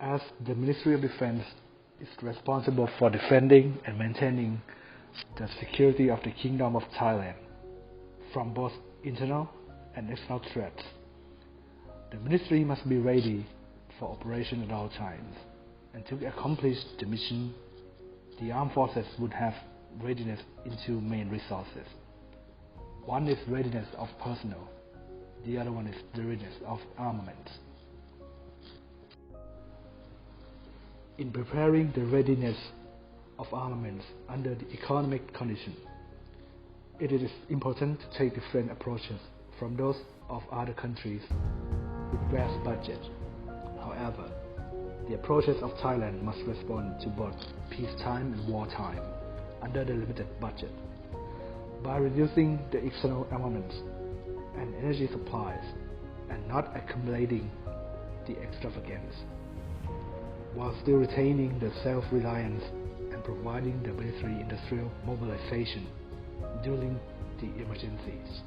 as the Ministry of Defense is responsible for defending and maintaining the security of the Kingdom of Thailand from both internal and external threats. The Ministry must be ready for operation at all times, and to accomplish the mission, the armed forces would have readiness in two main resources. One is readiness of personnel, the other one is the readiness of armaments. In preparing the readiness of armaments under the economic condition, it is important to take different approaches from those of other countries with vast budget. However, the approaches of Thailand must respond to both peacetime and wartime under the limited budget. By reducing the external armaments and energy supplies and not accumulating the extravagance, while still retaining the self-reliance and providing the military-industrial mobilization during the emergencies.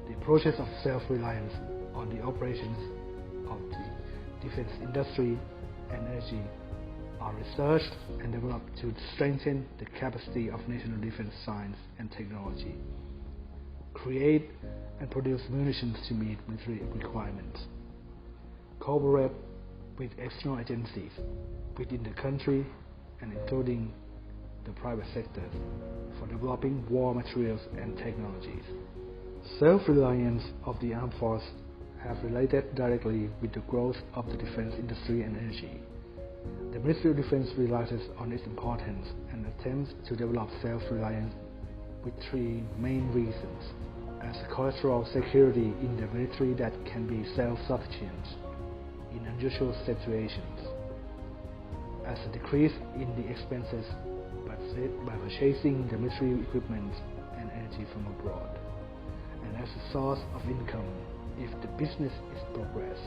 The approaches of self-reliance on the operations of the defense industry and energy are researched and developed to strengthen the capacity of national defense science and technology, create and produce munitions to meet military requirements, cooperate with external agencies within the country and including the private sector for developing war materials and technologies. Self-reliance of the armed force have related directly with the growth of the defense industry and energy. The Ministry of Defense realizes on its importance and attempts to develop self-reliance with three main reasons: as collateral security in the military that can be self-sufficient in unusual situations, as a decrease in the expenses by purchasing the military equipment and energy from abroad, and as a source of income if the business is progress.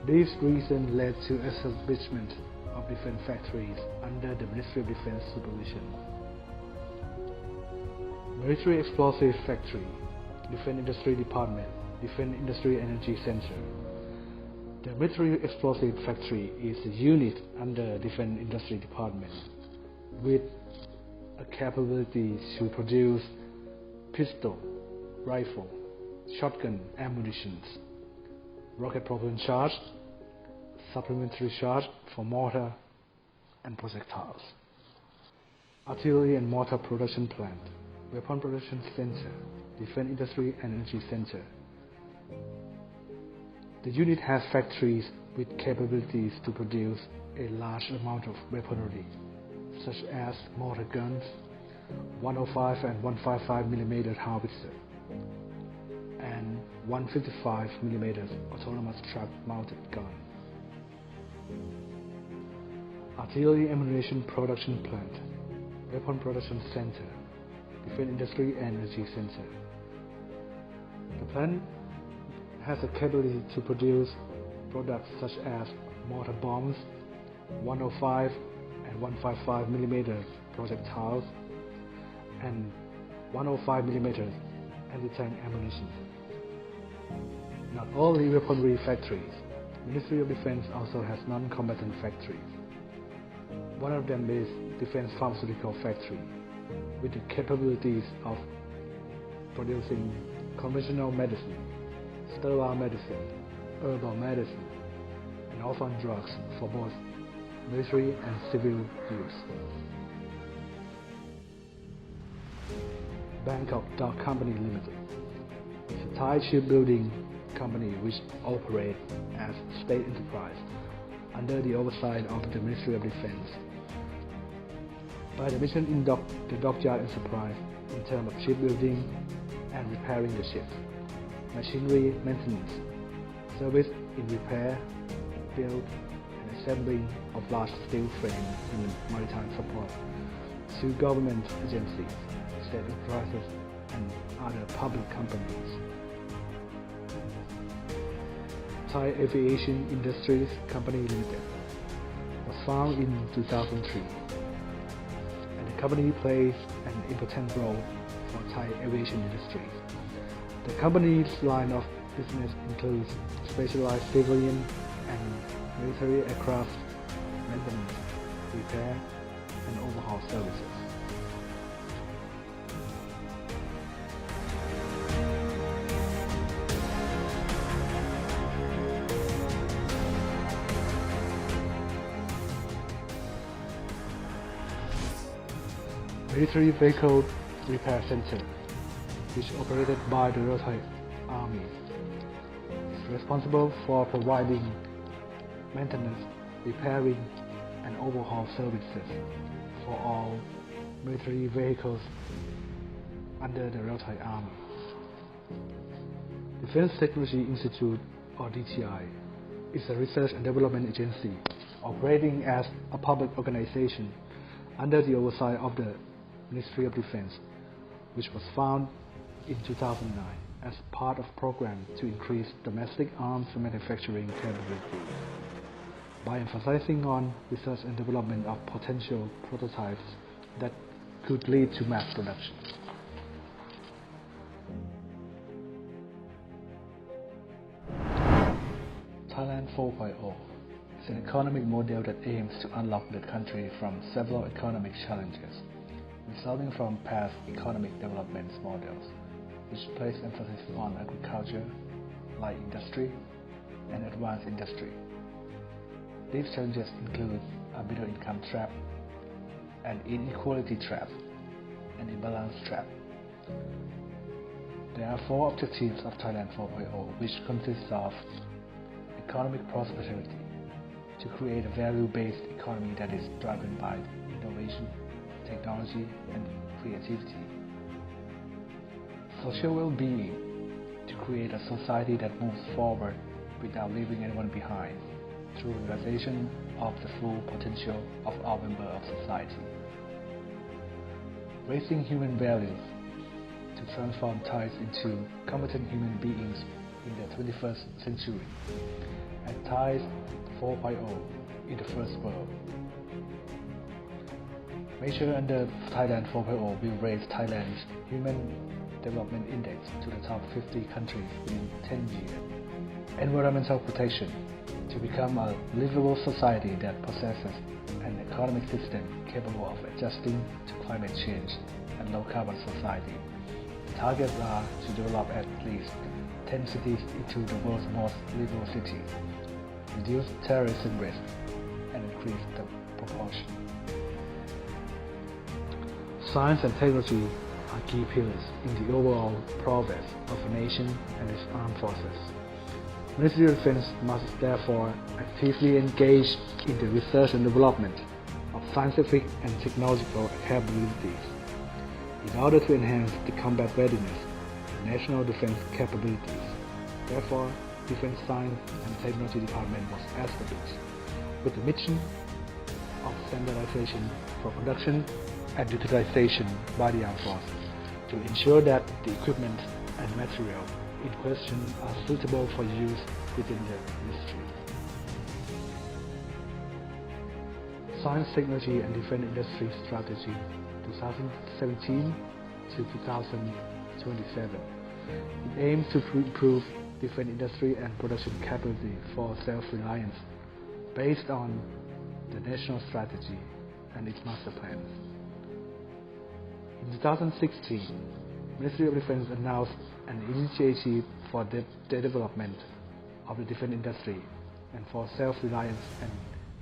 These reasons led to establishment of defense factories under the Ministry of Defense supervision. Military Explosive Factory, Defense Industry Department, Defense Industry Energy Center. The Military Explosive Factory is a unit under Defense Industry Department with a capability to produce pistol, rifle, shotgun ammunitions, rocket propellant charge, supplementary charge for mortar and projectiles. Artillery and Mortar Production Plant, Weapon Production Center, Defense Industry and Energy Center. The unit has factories with capabilities to produce a large amount of weaponry, such as mortar guns, 105 and 155 mm howitzer, and 155 mm autonomous truck-mounted gun. Artillery Ammunition Production Plant, Weapon Production Center, Defense Industry and Energy Center. The plant has a capability to produce products such as mortar bombs, 105 and 155 mm projectiles, and 105 mm anti-tank ammunition. Not only weaponry factories, Ministry of Defense also has non-combatant factories. One of them is Defense Pharmaceutical Factory, with the capabilities of producing conventional medicine, sterile medicine, herbal medicine, and orphan drugs for both military and civil use. Bangkok Dock Company Limited is a Thai shipbuilding company which operates as a state enterprise under the oversight of the Ministry of Defense. By the mission in the dockyard enterprise in terms of shipbuilding and repairing the ships, machinery maintenance, service in repair, build and assembling of large steel frames and maritime support to government agencies, state enterprises and other public companies. Thai Aviation Industries Company Limited was founded in 2003, and the company plays an important role for Thai aviation industry. The company's line of business includes specialized civilian and military aircraft maintenance, repair, and overhaul services. Military Vehicle Repair Center, which operated by the Royal Thai Army, is responsible for providing maintenance, repairing, and overhaul services for all military vehicles under the Royal Thai Army. Defense Technology Institute, or DTI, is a research and development agency operating as a public organization under the oversight of the Ministry of Defense, which was founded in 2009 as part of a program to increase domestic arms manufacturing capabilities by emphasizing on research and development of potential prototypes that could lead to mass production. Thailand 4.0 is an economic model that aims to unlock the country from several economic challenges resulting from past economic development models, which place emphasis on agriculture, light industry, and advanced industry. These challenges include a middle income trap, an inequality trap, and imbalance trap. There are 4 objectives of Thailand 4.0, which consist of economic prosperity, to create a value-based economy that is driven by innovation, technology, and creativity. Social well-being, to create a society that moves forward without leaving anyone behind through realization of the full potential of all members of society. Raising human values, to transform Thais into competent human beings in the 21st century, and Thais 4.0 in the first world. Measure under Thailand 4.0 will raise Thailand's Human Development Index to the top 50 countries within 10 years. Environmental protection, to become a livable society that possesses an economic system capable of adjusting to climate change and low-carbon society. The targets are to develop at least 10 cities into the world's most livable cities, reduce terrorism risk, and increase the proportion. Science and technology are key pillars in the overall progress of a nation and its armed forces. Ministry of Defense must therefore actively engage in the research and development of scientific and technological capabilities in order to enhance the combat readiness and national defense capabilities. Therefore, Defense Science and Technology Department was established with the mission of standardization for production and utilization by the armed forces to ensure that the equipment and material in question are suitable for use within the ministry. Science, Technology and Defense Industry Strategy 2017 to 2027. It aims to improve defense industry and production capability for self-reliance based on the national strategy and its master plan. In 2016, Ministry of Defense announced an initiative for the development of the defense industry and for self-reliance and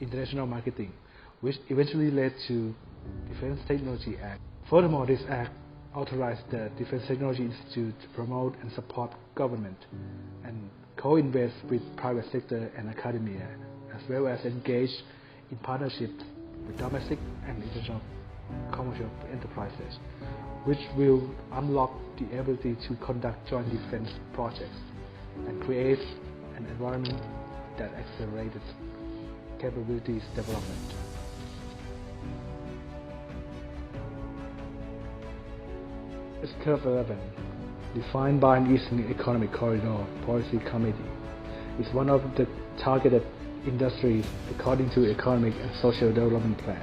international marketing, which eventually led to Defense Technology Act. Furthermore, this act authorized the Defense Technology Institute to promote and support government and co-invest with private sector and academia, as well as engage in partnerships with domestic and international commercial enterprises, which will unlock the ability to conduct joint defense projects and create an environment that accelerates capabilities development. Curve 11, defined by an Eastern Economic Corridor Policy Committee, is one of the targeted industries according to Economic and Social Development Plan,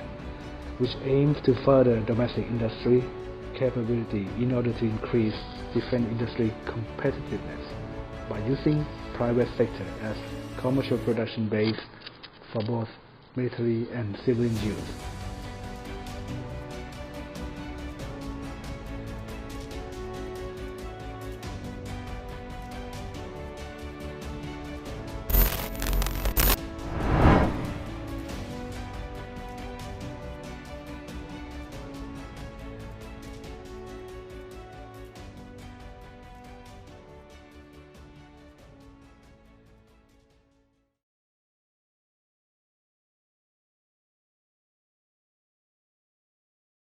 which aims to further domestic industry capability in order to increase defense industry competitiveness by using private sector as commercial production base for both military and civilian use.